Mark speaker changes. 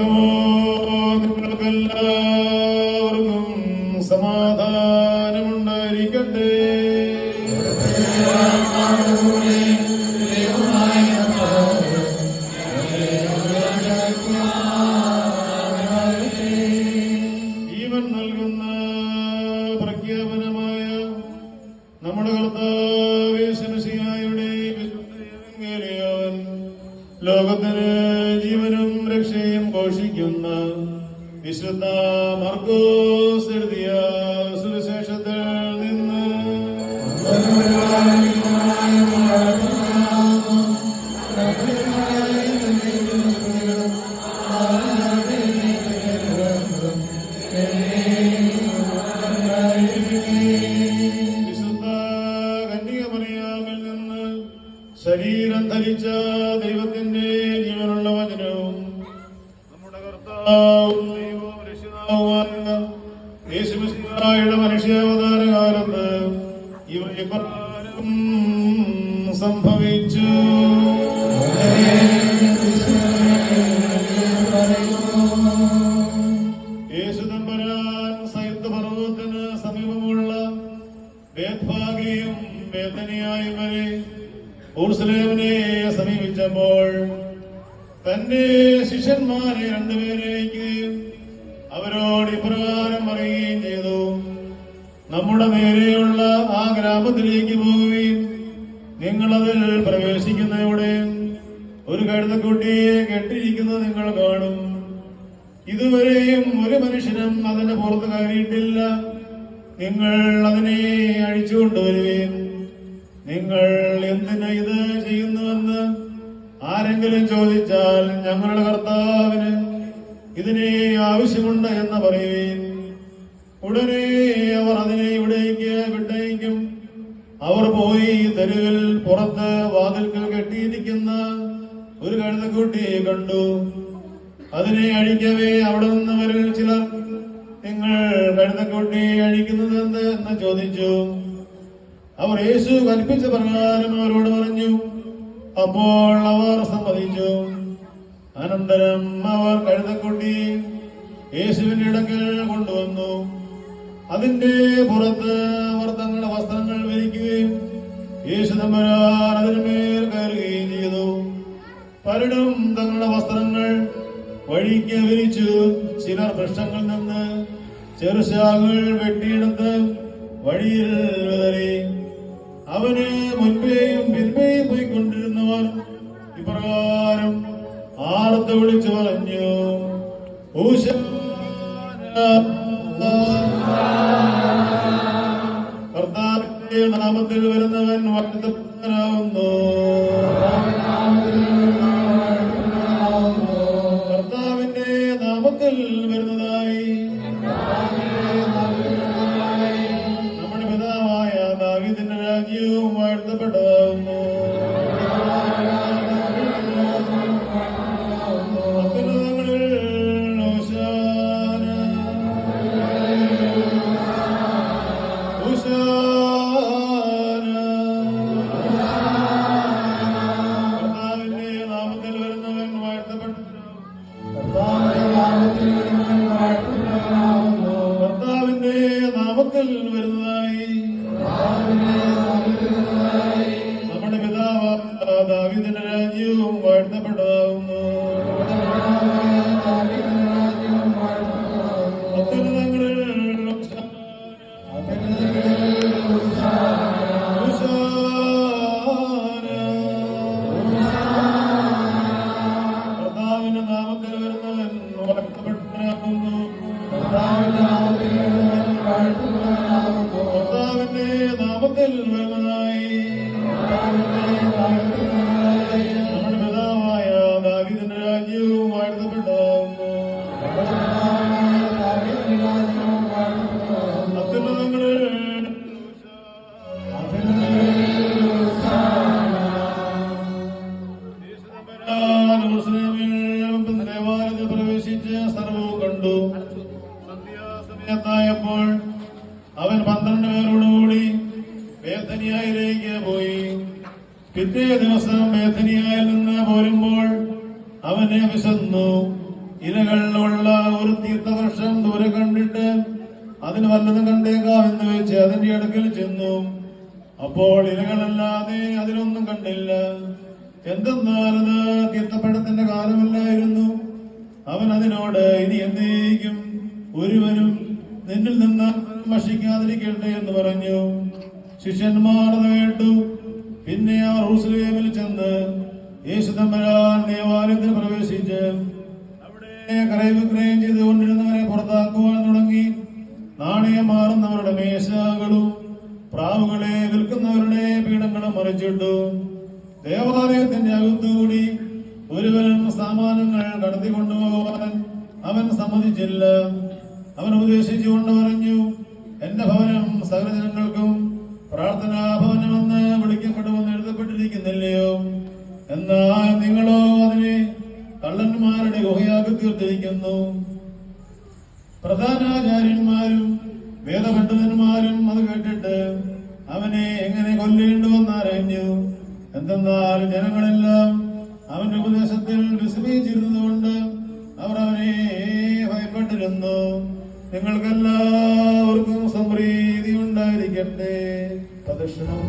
Speaker 1: സ്വർഗമോ നിങ്ങൾക്കെല്ലാവർക്കും സമാധാനമുണ്ടായിരിക്കട്ടെ. ജീവൻ നൽകുന്ന പ്രഖ്യാപനമായ നമ്മുടെ കർത്താവ് യേശുമിശിഹായുടെ വിശുദ്ധ എവങ്കേലിയോൻ ലോകത്തിന് ജീവനും രക്ഷയും ഘോഷിക്കുന്ന വിശുദ്ധ മർക്കോസ് എഴുതിയ സുവിശേഷത്തിൽ നിന്ന് വിശുദ്ധ കന്യകമറിയാമിൽ നിന്ന് ശരീരം ധരിച്ച ദൈവത്തിന്റെ ജീവനുള്ള വചനവും നമ്മുടെ കർത്താവും ദൈവവും രക്ഷിതാവുമായ യേശുമിശിഹായുടെ മനുഷ്യാവതാര കാലത്ത് ഇവയെ പ്രകാരം സംഭവിച്ചു. യേശുദമ്പരാൻ സൈത്ത് പർവ്വതത്തിന് സമീപമുള്ള ബേത്ഫാഗയും ബേഥനിയായും വരെ യെരൂശലേമിനെ സമീപിച്ചപ്പോൾ തന്റെ ശിഷ്യന്മാരെ രണ്ടുപേരേക്കുകയും അവരോട് ഇപ്രകാരം പറയുകയും ചെയ്തു: നമ്മുടെ നേരെയുള്ള ആ ഗ്രാമത്തിലേക്ക് പോകുകയും നിങ്ങളതിൽ പ്രവേശിക്കുന്നതോടെ ഒരു കഴുതക്കുട്ടിയെ കെട്ടിയിരിക്കുന്നത് നിങ്ങൾ കാണും. ഇതുവരെയും ഒരു മനുഷ്യനും അതിന്റെ പുറത്ത് കയറിയിട്ടില്ല. നിങ്ങൾ അതിനെ അഴിച്ചുകൊണ്ടുവരുകയും നിങ്ങൾ എന്തിന് ഇത് ചെയ്യുന്നുവെന്ന് ആരെങ്കിലും ചോദിച്ചാൽ ഞങ്ങളുടെ കർത്താവിന് ഇതിനെ ആവശ്യമുണ്ട് എന്ന് പറയുകയും ഉടനെ അവർ അതിനെ ഇവിടേക്ക് വിട്ടയക്കും. അവർ പോയി തെരുവിൽ പുറത്ത് വാതിൽക്കൽ കെട്ടിയിരിക്കുന്ന ഒരു കഴുതക്കുട്ടിയെ കണ്ടു. അതിനെ അഴിക്കവേ അവിടെ നിന്നവരിൽ ചിലർ നിങ്ങൾ കഴുതക്കുട്ടിയെ അഴിക്കുന്നത് എന്ത് എന്ന് ചോദിച്ചു. അവർ യേശു കൽപ്പിച്ച പ്രകാരം അവരോട് പറഞ്ഞു. അപ്പോൾ അവർ സമ്മതിച്ചു. അനന്തരം അവർ കഴുതക്കുട്ടി യേശുവിന്റെ ഇടക്കൽ കൊണ്ടുവന്നു. അതിന്റെ പുറത്ത് അവർ തങ്ങളുടെ വസ്ത്രങ്ങൾ വിരിക്കുകയും യേശു തമ്പുരാൻ അതിനുമേൽ കയറുകയും ചെയ്തു. പലരും തങ്ങളുടെ വസ്ത്രങ്ങൾ വഴിക്ക് വിരിച്ചു. ചിലർ വൃക്ഷങ്ങളിൽ നിന്ന് ചെറുശാഖകൾ വെട്ടിയെടുത്ത് വഴിയിൽ വിതറി. അവന് മുൻപേയും പിൻപേയും പോയിക്കൊണ്ടിരുന്നവർ ഇപ്രകാരം ആർത്ത് വിളിച്ചു പറഞ്ഞു: കർത്താവിന്റെ നാമത്തിൽ വരുന്നവൻ വാഴ്ത്തപ്പെട്ടവനാകുന്നു. കർത്താവിന്റെ നാമത്തിൽ വരുന്നതായി നമ്മുടെ പിതാവായ ദാവീദിന്റെ രാജ്യവും വാഴ്ത്തപ്പെട്ടതാകുന്നു. കർത്താവിന്റെ നാമത്തിൽ വരുന്നതായി നമ്മുടെ പിതാവായ ദാവീദിന്റെ രാജ്യവും വാഴ്ത്തപ്പെട്ടതാകുന്നു. കർത്താവിന്റെ നാമത്തിൽ വരുന്നവൻ വാഴ്ത്തപ്പെട്ടവനാകുന്നു. കർത്താവിന്റെ നാമത്തിൽ വരുന്നതായി നമ്മുടെ പിതാവായ ദാവീദിന്റെ രാജ്യവും വാഴ്ത്തപ്പെട്ടതാകുന്നു. ദേവാലയത്തിൽ പ്രവേശിച്ച് സർവ്വവും കണ്ടു. സന്ധ്യാസമയത്തായപ്പോൾ അവൻ 12 പേരോടുകൂടി ബേഥനിയായിലേക്ക് പോയി. പിറ്റേ ദിവസം ബേഥനിയായിൽ നിന്ന് പോരുമ്പോൾ അവനെ വിശന്നു. ഇലകളിലുള്ള ഒരു തീർത്ഥവൃക്ഷം ദൂരെ കണ്ടിട്ട് അതിന് വല്ലതും കണ്ടേക്കാം എന്ന് വെച്ച് അതിന്റെ അടുക്കൽ ചെന്നു. അപ്പോൾ ഇലകളല്ലാതെ അതിലൊന്നും കണ്ടില്ല. എന്തെന്നാൽ അത് തീർത്ഥപ്പഴത്തിന്റെ കാലമല്ലായിരുന്നു. അവൻ അതിനോട്, ഇനി എന്നേക്കും ഒരുവനും നിന്നിൽ നിന്ന് ഭക്ഷിക്കാതിരിക്കട്ടെ എന്ന് പറഞ്ഞു. ശിഷ്യന്മാർ അത് കേട്ടു. പിന്നെ അവർ യെരൂശലേമിൽ ചെന്ന് യേശു തമ്പുരാൻ ദേവാലയത്തിൽ പ്രവേശിച്ച് അവിടെ ക്രയവിക്രയം ചെയ്തുകൊണ്ടിരുന്നവരെ പുറത്താക്കുവാൻ തുടങ്ങി. നാണയം മാറുന്നവരുടെ മേശകളും പ്രാവുകളെ വിൽക്കുന്നവരുടെ പീഠങ്ങളും മറിച്ചിട്ടു. ദേവാലയത്തിന്റെ അകത്തുകൂടി ഒരുവനും സാമാനങ്ങൾ കടത്തിക്കൊണ്ടുപോകാൻ അവൻ സമ്മതിച്ചില്ല. അവൻ ഉപദേശിച്ചുകൊണ്ട് പറഞ്ഞു, എന്റെ ഭവനം സകല ജനങ്ങൾക്കും പ്രാർത്ഥനാ ഭവനമെന്ന് വിളിക്കപ്പെടുമെന്ന് എഴുതപ്പെട്ടിരിക്കുന്നില്ലയോ? എന്നാൽ നിങ്ങളോ അതിനെ കള്ളന്മാരുടെ ഗുഹയാക്കി തീർത്തിരിക്കുന്നു. പ്രധാനാചാര്യന്മാരും വേദപണ്ഡിതന്മാരും അത് കേട്ടിട്ട് അവനെ എങ്ങനെ കൊല്ലേണ്ടുവെന്നറിഞ്ഞു. എന്തെന്നാൽ ജനങ്ങളെല്ലാം അവന്റെ ഉപദേശത്തിൽ വിസ്മയിച്ചിരുന്നതുകൊണ്ട് അവർ അവനെ ഭയപ്പെട്ടിരുന്നു. നിങ്ങൾക്കെല്ലാവർക്കും സമൃദ്ധി ഉണ്ടായിരിക്കട്ടെ. പ്രദക്ഷിണം.